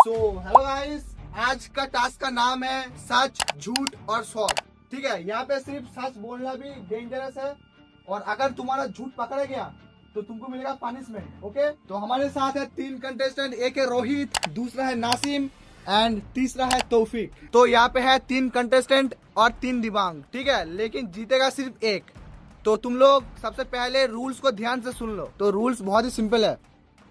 Hello guys, आज का task का नाम है सच, झूठ और सॉल्व। ठीक है, यहाँ पे सिर्फ सच बोलना भी डेंजरस है और अगर तुम्हारा झूठ पकड़ा गया तो तुमको मिलेगा पनिशमेंट। ओके, तो हमारे साथ है 3 कंटेस्टेंट, एक है रोहित, दूसरा है नासिम एंड तीसरा है तौफीक। तो यहाँ पे है 3 कंटेस्टेंट और 3 दिव्यांग। ठीक है, लेकिन जीतेगा सिर्फ एक। तो तुम लोग सबसे पहले रूल्स को ध्यान से सुन लो। तो रूल्स बहुत ही सिंपल है।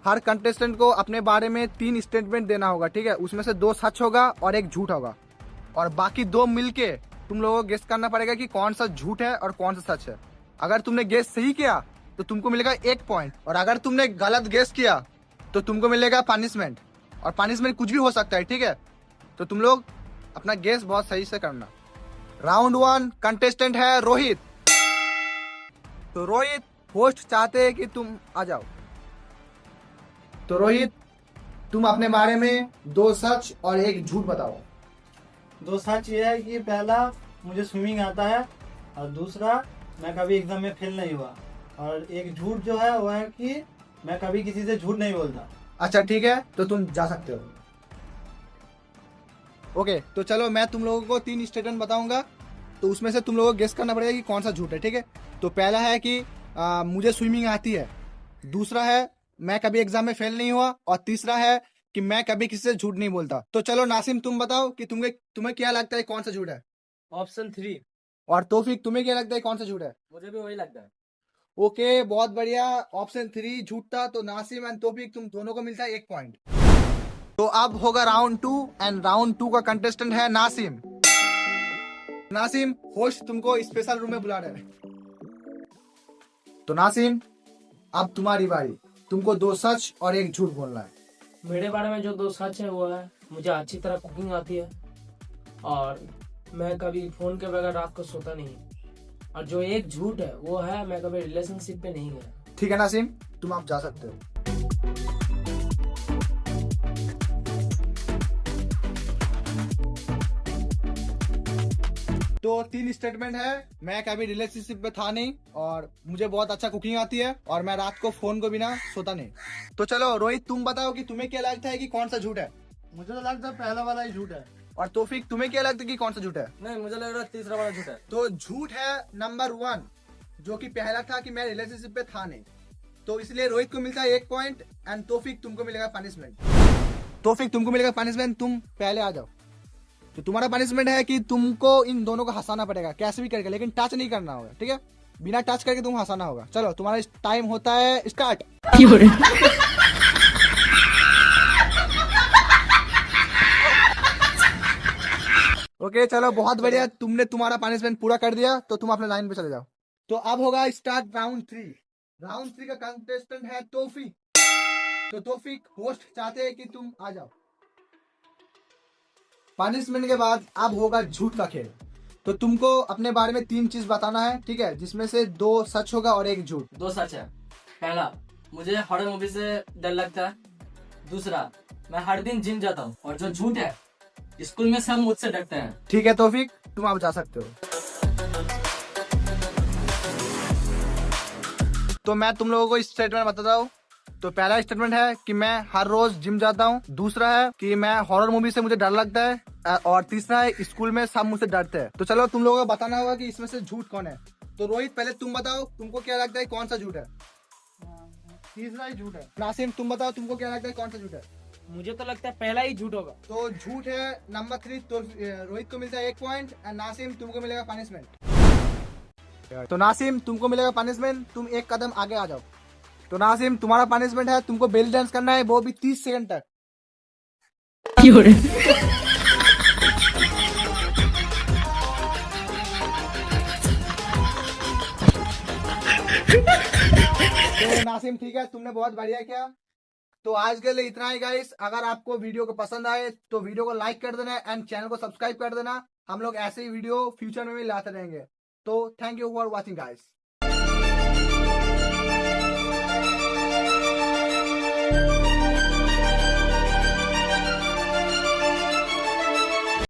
हर कंटेस्टेंट को अपने बारे में 3 स्टेटमेंट देना होगा। ठीक है, उसमें से 2 सच होगा और 1 झूठ होगा और बाकी 2 मिलके तुम लोगों को गेस करना पड़ेगा कि कौन सा झूठ है और कौन सा सच है। अगर तुमने गेस सही किया तो तुमको मिलेगा 1 पॉइंट और अगर तुमने गलत गेस किया तो तुमको मिलेगा पनिशमेंट। और पनिशमेंट कुछ भी हो सकता है। ठीक है, तो तुम लोग अपना गेस बहुत सही से करना। राउंड 1 कंटेस्टेंट है रोहित। तो रोहित, होस्ट चाहते हैं कि तुम आ जाओ। तो रोहित, तुम अपने बारे में 2 सच और 1 झूठ बताओ। 2 सच ये है कि पहला, मुझे स्विमिंग आता है और दूसरा, मैं कभी एग्जाम में फेल नहीं हुआ। और 1 झूठ जो है वो है कि मैं कभी किसी से झूठ नहीं बोलता। अच्छा ठीक है, तो तुम जा सकते हो। ओके, तो चलो मैं तुम लोगों को 3 स्टेटमेंट बताऊंगा, तो उसमें से तुम लोगों को गेस करना पड़ेगा कि कौन सा झूठ है। ठीक है, तो पहला है कि मुझे स्विमिंग आती है, दूसरा है मैं कभी एग्जाम में फेल नहीं हुआ और तीसरा है कि मैं कभी किसी से झूठ नहीं बोलता। तो चलो नासिम, तुम बताओ कि तुम्हें क्या लगता है कौन सा झूठ है। ऑप्शन 3। और तौफीक, तुम्हें क्या लगता है कौन सा झूठ है। मुझे भी वही लगता है। ओके, बहुत बढ़िया, ऑप्शन 3 झूठ था। तो नासिम एंड तौफीक, तुम दोनों को मिलता है 1 पॉइंट। तो अब होगा राउंड 2 एंड राउंड 2 का कंटेस्टेंट है नासिम। नासिम, होस्ट तुमको स्पेशल रूम में बुला रहे हैं। तो नासिम, अब तुम्हारी बारी। तुमको 2 सच और 1 झूठ बोलना है। मेरे बारे में जो 2 सच है वो है, मुझे अच्छी तरह कुकिंग आती है और मैं कभी फोन के बगैर रात को सोता नहीं। और जो 1 झूठ है वो है, मैं कभी रिलेशनशिप पे नहीं गया। ठीक है नासिम, तुम आप जा सकते हो। तो 3 स्टेटमेंट है। मैं कभी रिलेशनशिप में था नहीं और मुझे बहुत अच्छा कुकिंग आती है और मैं रात को फोन को बिना सोता नहीं। तो चलो रोहित, तुम बताओ कि तुम्हें क्या लगता है कि कौन सा झूठ है। मुझे तो लगता है पहला वाला ही झूठ है। और तौफीक, तुम्हें क्या लगता है कि कौन सा झूठ है। नहीं, मुझे लग रहा है तीसरा वाला झूठ है। तो झूठ है नंबर 1, जो कि पहला था कि मैं रिलेशनशिप पे था नहीं। तो इसलिए रोहित को मिलता है 1 पॉइंट एंड तौफीक तुमको मिलेगा पनिशमेंट। तौफीक, तुमको मिलेगा पनिशमेंट, तुम पहले आ जाओ। तो तुम्हारा पनिशमेंट है कि तुमको इन दोनों को हंसाना पड़ेगा कैसे भी करके, लेकिन टच नहीं करना होगा। ठीक है, बिना टच करके तुम हंसाना होगा। चलो, तुम्हारा टाइम होता है स्टार्ट। ओके, चलो बहुत बढ़िया, तुमने तुम्हारा पनिशमेंट पूरा कर दिया। तो तुम अपने लाइन पे चले जाओ। तो अब होगा स्टार्ट राउंड 3। राउंड 3 का कंटेस्टेंट है तौफीक। तो तौफीक, होस्ट चाहते हैं कि तुम आ जाओ। पनिशमेंट के बाद अब होगा झूठ का खेल। तो तुमको अपने बारे में 3 चीज बताना है। ठीक है, जिसमें से 2 सच होगा और 1 झूठ। 2 सच है। पहला, मुझे हॉरर मूवी से डर लगता है। दूसरा, मैं हर दिन जिम जाता हूँ। और जो झूठ है, स्कूल में सब मुझसे डरते हैं। ठीक है तौफीक, तुम आप जा सकते हो। तो मैं तुम लोगों को स्टेटमेंट बताता हूँ। तो पहला स्टेटमेंट है कि मैं हर रोज जिम जाता हूँ। दूसरा है कि मैं हॉरर मूवी से मुझे डर लगता है और तीसरा है स्कूल में सब मुझसे डरते हैं। तो चलो, तुम लोगों को बताना होगा कि इसमें से झूठ कौन है। तो रोहित, पहले तुम बताओ, तुमको क्या लगता है कौन सा झूठ है। तीसरा ही झूठ है। नासिम, तुम बताओ, तुमको क्या लगता है कौन सा झूठ है। मुझे तो लगता है पहला ही झूठ होगा। तो झूठ है नंबर 3। तो रोहित को मिलता है 1 पॉइंट एंड नासिम, तुमको मिलेगा पनिशमेंट। तो नासिम, तुमको मिलेगा पनिशमेंट, तुम 1 कदम आगे आ जाओ। तो नासिम, तुम्हारा पनिशमेंट है तुमको बेल डांस करना है, वो भी 30 सेकंड तक। तो नासिम, ठीक है, तुमने बहुत बढ़िया किया। तो आज के लिए इतना ही गाइस। अगर आपको वीडियो को पसंद आए तो वीडियो को लाइक कर देना एंड चैनल को सब्सक्राइब कर देना। हम लोग ऐसे ही वीडियो फ्यूचर में भी लाते रहेंगे। तो thank you for watching guys.